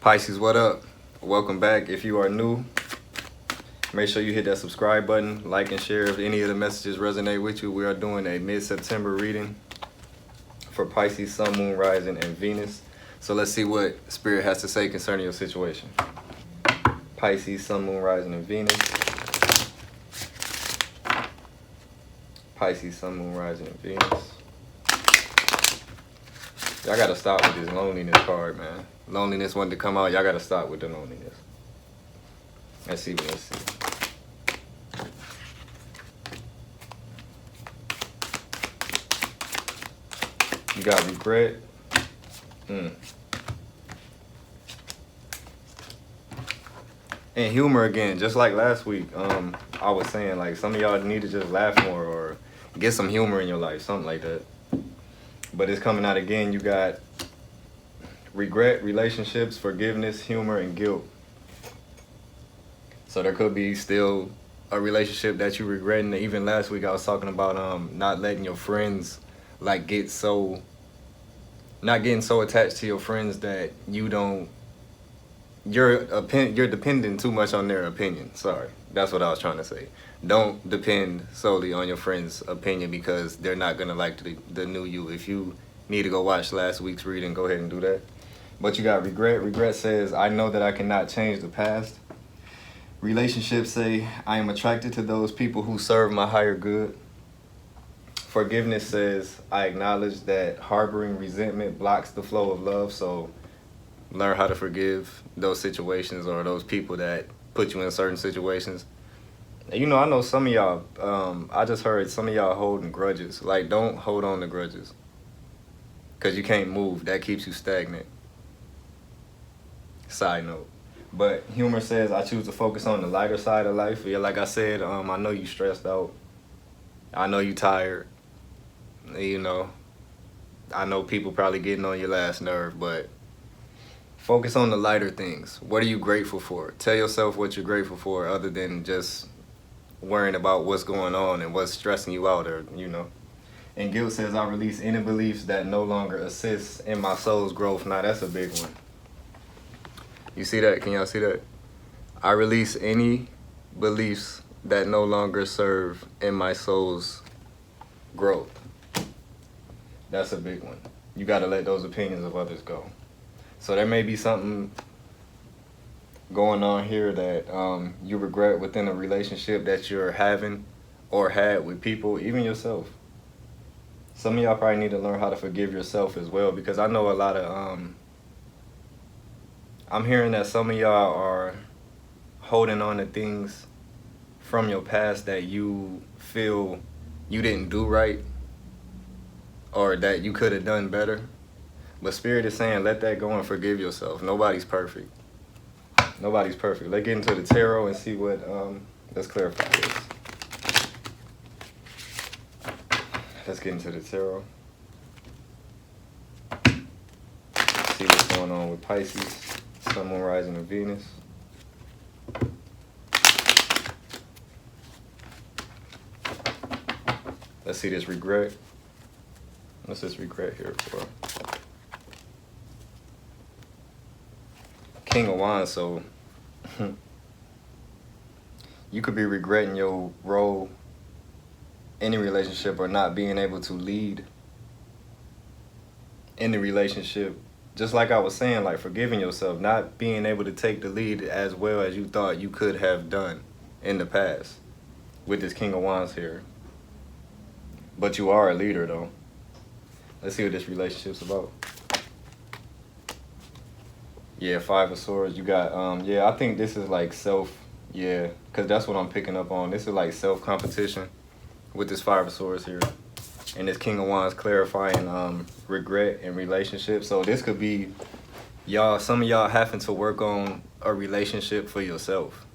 Pisces, what up? Welcome back. If you are new, make sure you hit that subscribe button, like and share if any of the messages resonate with you. We are doing a mid-September reading for Pisces, Sun, Moon, Rising, and Venus. So let's see what Spirit has to say concerning your situation. Pisces, Sun, Moon, Rising, and Venus. Pisces, Sun, Moon, Rising, and Venus. Y'all gotta stop with this loneliness card, man. Loneliness wanted to come out. Y'all gotta stop with the loneliness. Let's see. You got regret. And humor again, just like last week. I was saying, like, some of y'all need to just laugh more or get some humor in your life, something like that. But it's coming out again. You got regret, relationships, forgiveness, humor, and guilt. So there could be still a relationship that you regret. And even last week I was talking about not letting your friends like not getting so attached to your friends that you're dependent too much on their opinion. Sorry, that's what I was trying to say. Don't depend solely on your friend's opinion because they're not gonna like the new you. If you need to go watch last week's reading, go ahead and do that. But you got regret. Regret says, I know that I cannot change the past. Relationships say, I am attracted to those people who serve my higher good. Forgiveness says, I acknowledge that harboring resentment blocks the flow of love. So learn how to forgive those situations or those people that put you in certain situations. You know, I know some of y'all, I just heard some of y'all holding grudges. Like, don't hold on to grudges. Because you can't move. That keeps you stagnant. Side note. But humor says, I choose to focus on the lighter side of life. Yeah, like I said, I know you stressed out. I know you tired. You know, I know people probably getting on your last nerve, but focus on the lighter things. What are you grateful for? Tell yourself what you're grateful for other than just worrying about what's going on and what's stressing you out, or, you know. And guilt says, I release any beliefs that no longer assist in my soul's growth. Now, that's a big one. You see that? Can y'all see that? I release any beliefs that no longer serve in my soul's growth. That's a big one. You got to let those opinions of others go. So there may be something going on here that you regret within a relationship that you're having or had with people, even yourself. Some of y'all probably need to learn how to forgive yourself as well, because I know a lot of I'm hearing that some of y'all are holding on to things from your past that you feel you didn't do right or that you could have done better. But Spirit is saying, let that go and forgive yourself. Nobody's perfect. Nobody's perfect. Let's get into the tarot and see what, let's clarify this. Let's get into the tarot. See what's going on with Pisces, Sun, Moon, Rising, and Venus. Let's see this regret. What's this regret here for? King of Wands, so you could be regretting your role in the relationship or not being able to lead in the relationship. Just like I was saying, like forgiving yourself, not being able to take the lead as well as you thought you could have done in the past with this King of Wands here. But you are a leader, though. Let's see what this relationship's about. Yeah, Five of Swords. You got, yeah, I think this is like because that's what I'm picking up on. This is like self-competition with this Five of Swords here. And this King of Wands clarifying regret and relationships. So this could be some of y'all having to work on a relationship for yourself.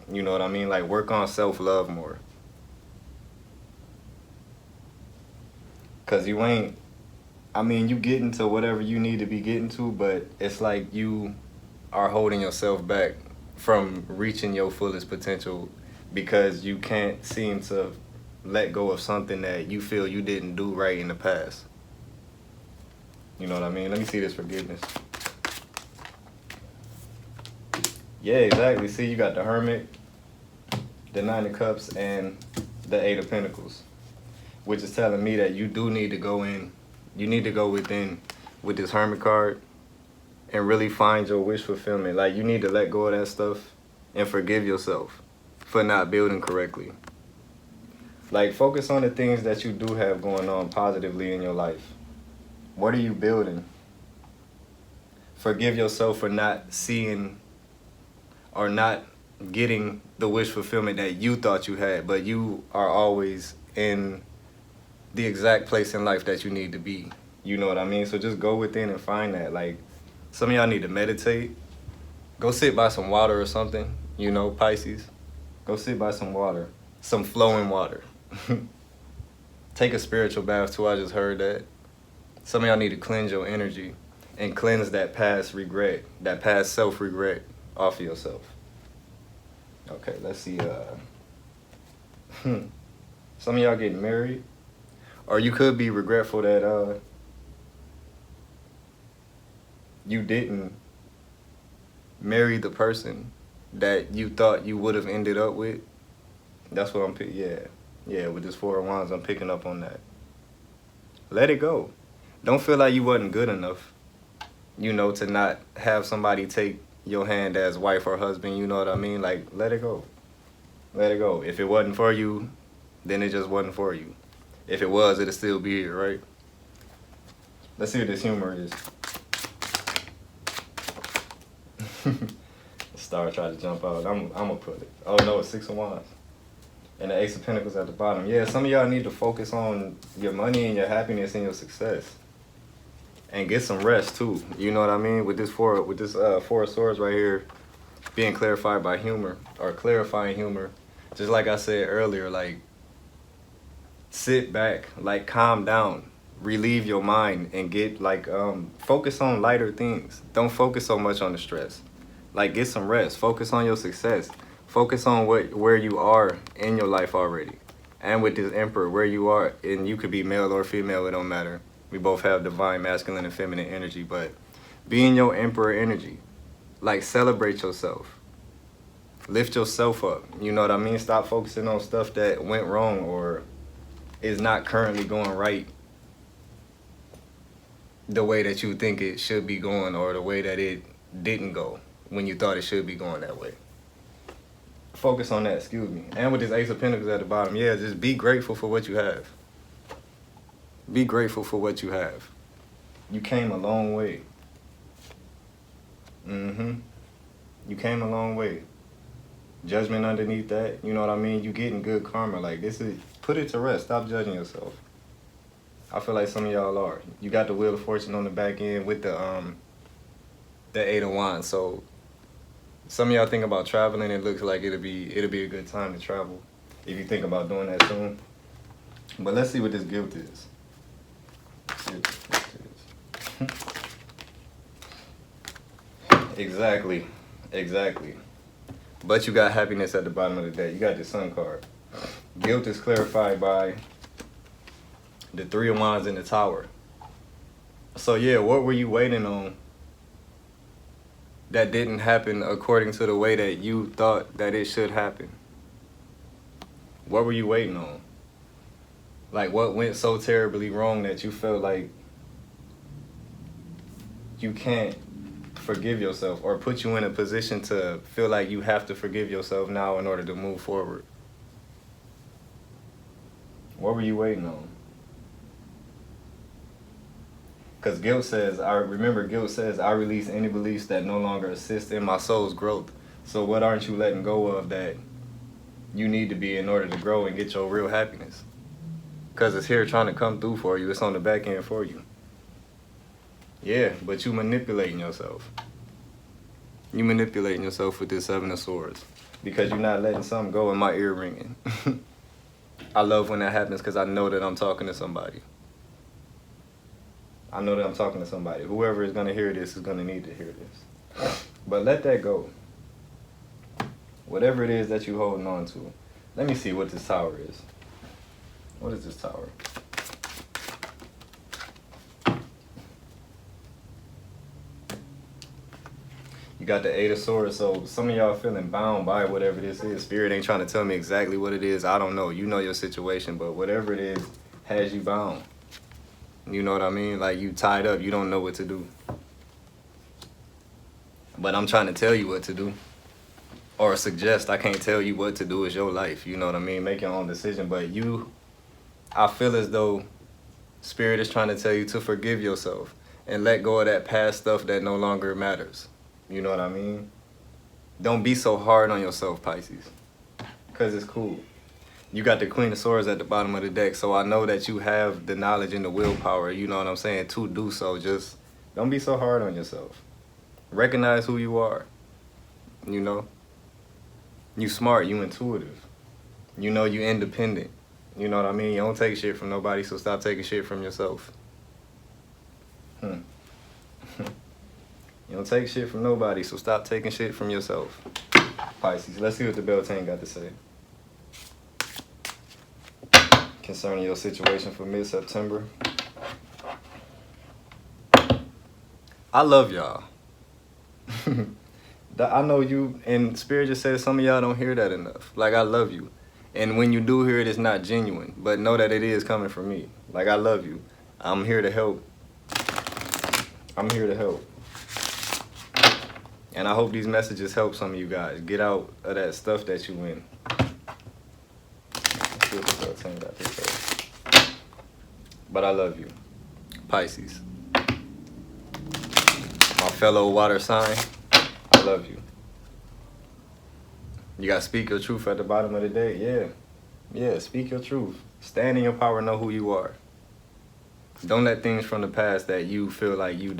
You know what I mean? Like work on self-love more. Because you getting to whatever you need to be getting to, but it's like you are holding yourself back from reaching your fullest potential because you can't seem to let go of something that you feel you didn't do right in the past. You know what I mean? Let me see this forgiveness. Yeah, exactly. See, you got the Hermit, the Nine of Cups, and the Eight of Pentacles, which is telling me that you do need to go in. You need to go within with this Hermit card and really find your wish fulfillment. Like, you need to let go of that stuff and forgive yourself for not building correctly. Like, focus on the things that you do have going on positively in your life. What are you building? Forgive yourself for not seeing or not getting the wish fulfillment that you thought you had, but you are always in the exact place in life that you need to be. You know what I mean? So just go within and find that. Like, some of y'all need to meditate. Go sit by some water or something, you know, Pisces. Go sit by some water, some flowing water. Take a spiritual bath too, I just heard that. Some of y'all need to cleanse your energy and cleanse that past regret, that past self-regret off of yourself. Okay, let's see. Some of y'all getting married, or you could be regretful that you didn't marry the person that you thought you would have ended up with. That's what I'm picking. Yeah, with this Four of Wands, I'm picking up on that. Let it go. Don't feel like you wasn't good enough, you know, to not have somebody take your hand as wife or husband, you know what I mean? Like, let it go. Let it go. If it wasn't for you, then it just wasn't for you. If it was, it'll still be here, right? Let's see what this humor is. Star tried to jump out. I'm gonna put it. Oh no, it's Six of Wands. And the Ace of Pentacles at the bottom. Yeah, some of y'all need to focus on your money and your happiness and your success. And get some rest too. You know what I mean? With this Four of Swords right here being clarified by humor, or clarifying humor. Just like I said earlier, like, sit back, like, calm down, relieve your mind, and get, like, focus on lighter things. Don't focus so much on the stress. Like, get some rest. Focus on your success. Focus on where you are in your life already. And with this Emperor, where you are, and you could be male or female, it don't matter. We both have divine masculine and feminine energy, but be in your Emperor energy. Like, celebrate yourself. Lift yourself up. You know what I mean? Stop focusing on stuff that went wrong or is not currently going right the way that you think it should be going, or the way that it didn't go when you thought it should be going that way. Focus on that, excuse me. And with this Ace of Pentacles at the bottom, yeah, just be grateful for what you have. Be grateful for what you have. You came a long way. You came a long way. Judgment underneath that, you know what I mean? You getting good karma. Like, this is, put it to rest. Stop judging yourself. I feel like some of y'all are. You got the Wheel of Fortune on the back end with the Eight of Wands. So some of y'all think about traveling. It looks like it'll be a good time to travel if you think about doing that soon. But let's see what this guilt is. Exactly. But you got happiness at the bottom of the deck. You got the Sun card. Guilt is clarified by the Three of Wands in the Tower. So yeah, what were you waiting on that didn't happen according to the way that you thought that it should happen? What were you waiting on? Like, what went so terribly wrong that you felt like you can't forgive yourself, or put you in a position to feel like you have to forgive yourself now in order to move forward? What were you waiting on? Because guilt says, guilt says, I release any beliefs that no longer assist in my soul's growth. So what aren't you letting go of that you need to be in order to grow and get your real happiness? Because it's here trying to come through for you. It's on the back end for you. Yeah, but you manipulating yourself. You manipulating yourself with this Seven of Swords. Because you're not letting something go, in my ear ringing. I love when that happens, because I know that I'm talking to somebody. I know that I'm talking to somebody. Whoever is going to hear this is going to need to hear this. But let that go. Whatever it is that you're holding on to. Let me see what this Tower is. What is this Tower? You got the 8 of Swords, so some of y'all feeling bound by whatever this is. Spirit ain't trying to tell me exactly what it is. I don't know. You know your situation, but whatever it is has you bound. You know what I mean? Like, you tied up. You don't know what to do. But I'm trying to tell you what to do. Or suggest. I can't tell you what to do. It's your life. You know what I mean? Make your own decision. But I feel as though Spirit is trying to tell you to forgive yourself and let go of that past stuff that no longer matters. You know what I mean? Don't be so hard on yourself, Pisces. Because it's cool. You got the Queen of Swords at the bottom of the deck, so I know that you have the knowledge and the willpower, you know what I'm saying, to do so. Just don't be so hard on yourself. Recognize who you are. You know? You smart, you intuitive. You know you independent. You know what I mean? You don't take shit from nobody, so stop taking shit from yourself. You don't take shit from nobody, so stop taking shit from yourself. Pisces, let's see what the Beltane got to say concerning your situation for mid-September. I love y'all. I know you, and Spirit just said some of y'all don't hear that enough. Like, I love you. And when you do hear it, it's not genuine. But know that it is coming from me. Like, I love you. I'm here to help. I'm here to help. And I hope these messages help some of you guys. Get out of that stuff that you in. Let's see what the Beltane got to say. But I love you. Pisces. My fellow water sign, I love you. You gotta speak your truth at the bottom of the day. Yeah, speak your truth. Stand in your power, know who you are. Don't let things from the past that you feel like you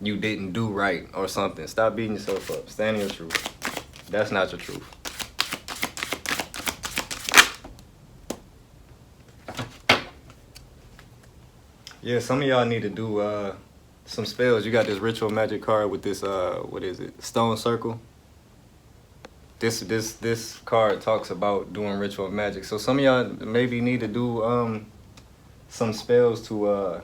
didn't do right or something. Stop beating yourself up. Stand in your truth. That's not your truth. Yeah, some of y'all need to do some spells. You got this ritual magic card with this what is it? Stone circle. This card talks about doing ritual magic. So some of y'all maybe need to do some spells to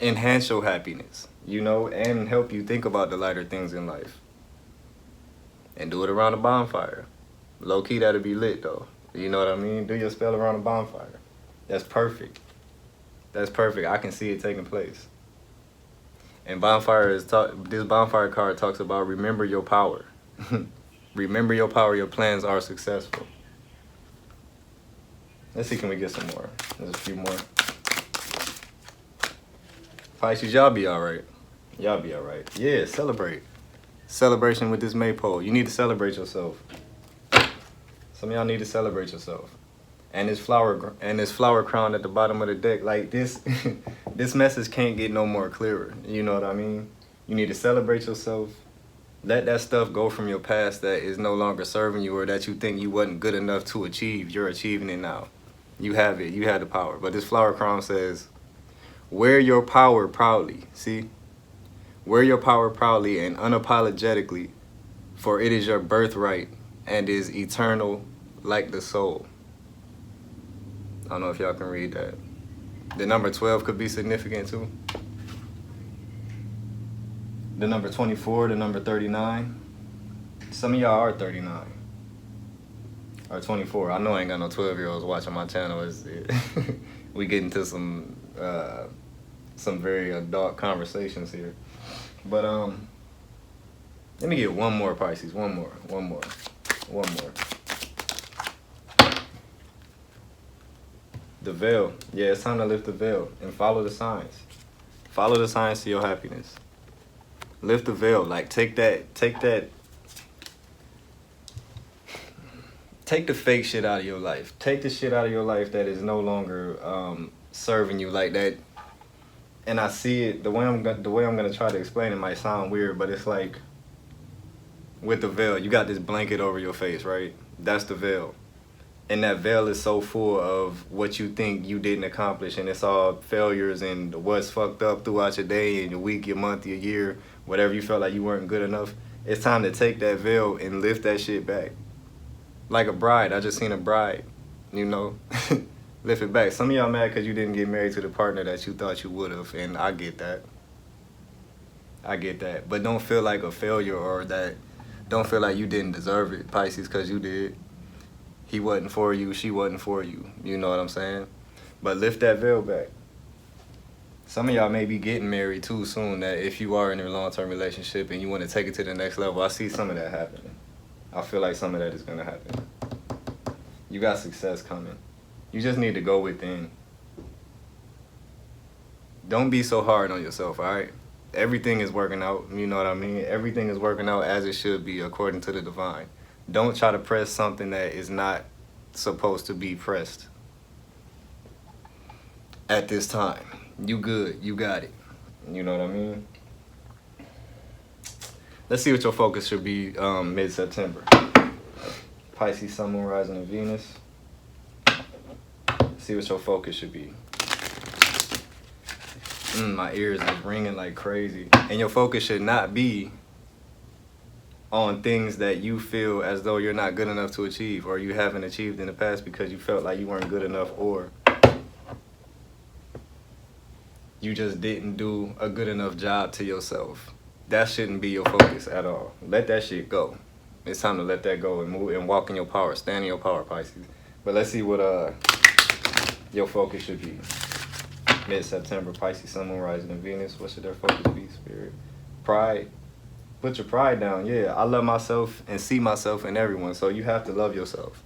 enhance your happiness, you know, and help you think about the lighter things in life. And do it around a bonfire. Low key, that'll be lit though. You know what I mean? Do your spell around a bonfire. That's perfect. That's perfect. I can see it taking place. And this bonfire card talks about remember your power. Remember your power. Your plans are successful. Let's see, can we get some more? There's a few more. Pisces, y'all be all right. Y'all be all right. Yeah, celebrate. Celebration with this maypole. You need to celebrate yourself. Some of y'all need to celebrate yourself. And this flower crown at the bottom of the deck, like this, this message can't get no more clearer. You know what I mean? You need to celebrate yourself. Let that stuff go from your past that is no longer serving you or that you think you wasn't good enough to achieve. You're achieving it now. You have it. You have the power. But this flower crown says, wear your power proudly. See? Wear your power proudly and unapologetically, for it is your birthright and is eternal like the soul. I don't know if y'all can read that. The number 12 could be significant too. The number 24, the number 39. Some of y'all are 39. Or 24. I know I ain't got no 12-year-olds watching my channel. We get into some very adult conversations here. But let me get one more, Pisces. One more. The veil. Yeah, it's time to lift the veil and follow the signs. Follow the signs to your happiness. Lift the veil. Like, take the fake shit out of your life. Take the shit out of your life that is no longer serving you like that. And I see it, the way I'm gonna try to explain it might sound weird, but it's like with the veil, you got this blanket over your face, right? That's the veil. And that veil is so full of what you think you didn't accomplish, and it's all failures and what's fucked up throughout your day and your week, your month, your year, whatever you felt like you weren't good enough. It's time to take that veil and lift that shit back. Like a bride. I just seen a bride, you know? Lift it back. Some of y'all mad because you didn't get married to the partner that you thought you would have, and I get that. I get that. But don't feel like a failure, or that don't feel like you didn't deserve it, Pisces, because you did. He wasn't for you, she wasn't for you. You know what I'm saying? But lift that veil back. Some of y'all may be getting married too soon, that if you are in a long-term relationship and you want to take it to the next level, I see some of that happening. I feel like some of that is going to happen. You got success coming. You just need to go within. Don't be so hard on yourself, all right? Everything is working out, you know what I mean? Everything is working out as it should be according to the divine. Don't try to press something that is not supposed to be pressed at this time. You good, you got it. You know what I mean? Let's see what your focus should be mid-September. Pisces, Sun, Moon, Rising, and Venus. See what your focus should be. My ears is ringing like crazy. And your focus should not be on things that you feel as though you're not good enough to achieve, or you haven't achieved in the past because you felt like you weren't good enough, or you just didn't do a good enough job to yourself. That shouldn't be your focus at all. Let that shit go. It's time to let that go and move and walk in your power. Stand in your power, Pisces. But let's see what your focus should be. Mid-September, Pisces, Sun, Moon, Rising, and Venus. What should their focus be, Spirit? Pride. Put your pride down. Yeah, I love myself and see myself in everyone. So you have to love yourself.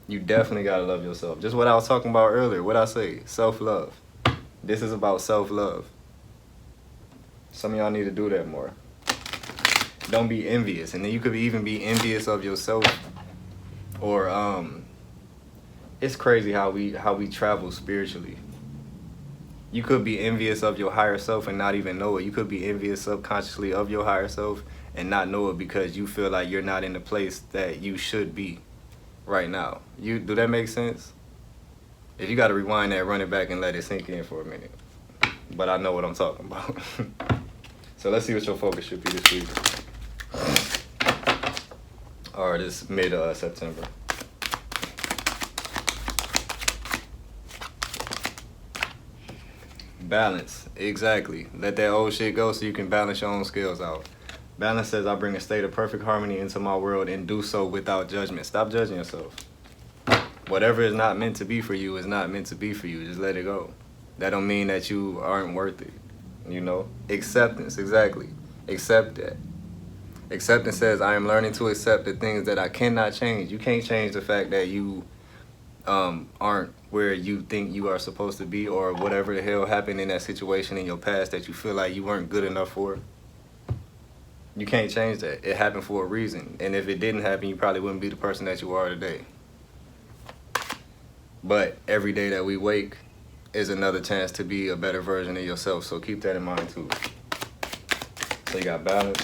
You definitely got to love yourself. Just what I was talking about earlier. What I say? Self-love. This is about self-love. Some of y'all need to do that more. Don't be envious. And then you could even be envious of yourself. Or it's crazy how we travel spiritually. You could be envious of your higher self and not even know it. You could be envious subconsciously of your higher self and not know it because you feel like you're not in the place that you should be right now. Do that make sense? If you got to rewind that, run it back and let it sink in for a minute. But I know what I'm talking about. So let's see what your focus should be this week. Or this mid-September. Balance. Exactly. Let that old shit go so you can balance your own skills out. Balance says, I bring a state of perfect harmony into my world and do so without judgment. Stop judging yourself. Whatever is not meant to be for you is not meant to be for you. Just let it go. That don't mean that you aren't worth it. You know? Acceptance. Exactly. Accept that. Acceptance says, I am learning to accept the things that I cannot change. You can't change the fact that you aren't where you think you are supposed to be, or whatever the hell happened in that situation in your past that you feel like you weren't good enough for. You can't change that. It happened for a reason. And if it didn't happen, you probably wouldn't be the person that you are today. But every day that we wake is another chance to be a better version of yourself. So keep that in mind too. So you got balance.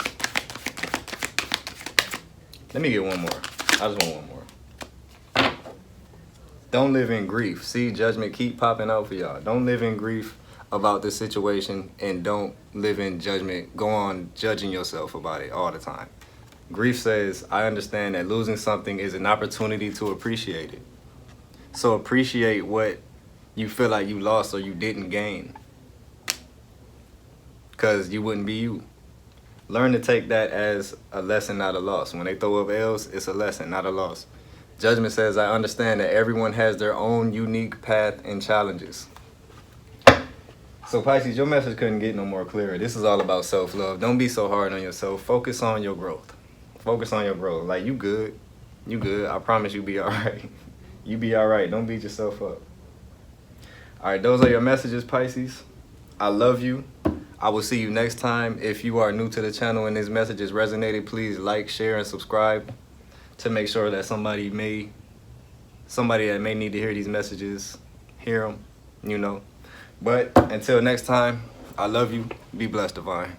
Let me get one more. I just want one more. Don't live in grief. See, judgment keep popping out for y'all. Don't live in grief about the situation, and don't live in judgment. Go on judging yourself about it all the time. Grief says, I understand that losing something is an opportunity to appreciate it. So appreciate what you feel like you lost or you didn't gain, because you wouldn't be you. Learn to take that as a lesson, not a loss. When they throw up L's, it's a lesson, not a loss. Judgment says, I understand that everyone has their own unique path and challenges. So Pisces, your message couldn't get no more clearer. This is all about self-love. Don't be so hard on yourself. Focus on your growth. Focus on your growth. Like, you good. You good. I promise you be all right. You be all right. Don't beat yourself up. All right, those are your messages, Pisces. I love you. I will see you next time. If you are new to the channel and this message has resonated, please like, share, and subscribe to make sure that somebody that may need to hear these messages, hear them, you know. But until next time, I love you. Be blessed, Divine.